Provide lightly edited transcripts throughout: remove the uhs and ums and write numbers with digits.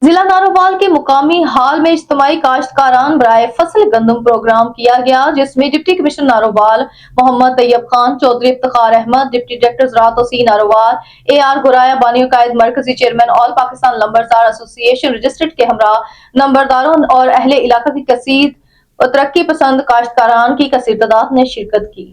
ضلع نارووال کے مقامی ہال میں اجتماعی کاشتکاران برائے فصل گندم پروگرام کیا گیا، جس میں ڈپٹی کمشنر نارووال محمد طیب خان چودھری، افتخار احمد ڈپٹی ڈائریکٹر زراعت توسیع نارووال، AR گورایا بانی قائد مرکزی چیئرمین آل پاکستان لمبردار ایسوسی ایشن رجسٹرڈ کے ہمراہ نمبرداروں اور اہل علاقہ کی کثیر ترقی پسند کاشتکاران کی کثیر تعداد نے شرکت کی۔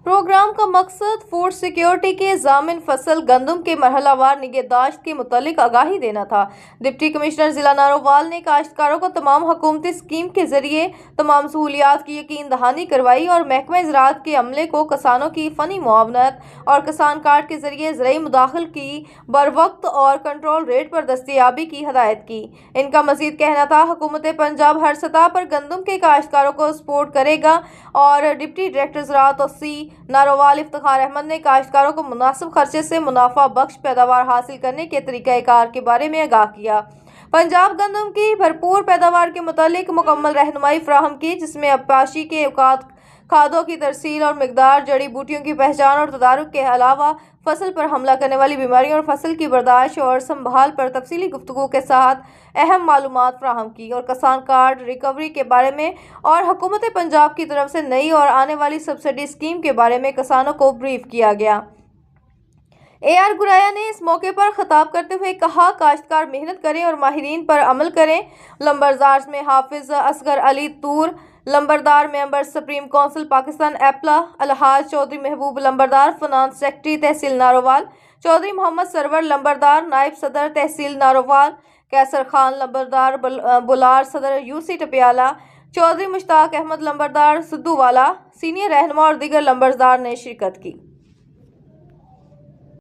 پروگرام کا مقصد فوڈ سیکیورٹی کے ضامن فصل گندم کے مرحلہ وار نگہداشت کے متعلق آگاہی دینا تھا۔ ڈپٹی کمشنر ضلع نارووال نے کاشتکاروں کو تمام حکومتی اسکیم کے ذریعے تمام سہولیات کی یقین دہانی کروائی اور محکمہ زراعت کے عملے کو کسانوں کی فنی معاونت اور کسان کارڈ کے ذریعے زرعی مداخل کی بروقت اور کنٹرول ریٹ پر دستیابی کی ہدایت کی۔ ان کا مزید کہنا تھا، حکومت پنجاب ہر سطح پر گندم کے کاشتکاروں کو سپورٹ کرے گا اور ڈپٹی ڈائریکٹر زراعت توسیع نارووال افتخار احمد نے کاشتکاروں کو مناسب خرچے سے منافع بخش پیداوار حاصل کرنے کے طریقہ کار کے بارے میں آگاہ کیا۔ پنجاب گندم کی بھرپور پیداوار کے متعلق مکمل رہنمائی فراہم کی، جس میں آبپاشی کے اوقات، کھادوں کی ترسیل اور مقدار، جڑی بوٹیوں کی پہچان اور تدارک کے علاوہ فصل پر حملہ کرنے والی بیماریوں اور فصل کی برداشت اور سنبھال پر تفصیلی گفتگو کے ساتھ اہم معلومات فراہم کی اور کسان کارڈ ریکوری کے بارے میں اور حکومت پنجاب کی طرف سے نئی اور آنے والی سبسڈی اسکیم کے بارے میں کسانوں کو بریف کیا گیا۔ AR گورایا نے اس موقع پر خطاب کرتے ہوئے کہا، کاشتکار محنت کریں اور ماہرین پر عمل کریں۔ لمبردار میں حافظ اصغر علی طور، لمبردار ممبر سپریم کونسل پاکستان ایپلا، الحاج چودھری محبوب لمبردار فنانس سیکرٹری تحصیل نارووال، چودھری محمد سرور لمبردار نائب صدر تحصیل نارووال، کیسر خان لمبردار بلار صدر UC ٹپیالہ، چودھری مشتاق احمد لمبردار سدھو والا، سینئر رہنما اور دیگر لمبردار نے شرکت کی۔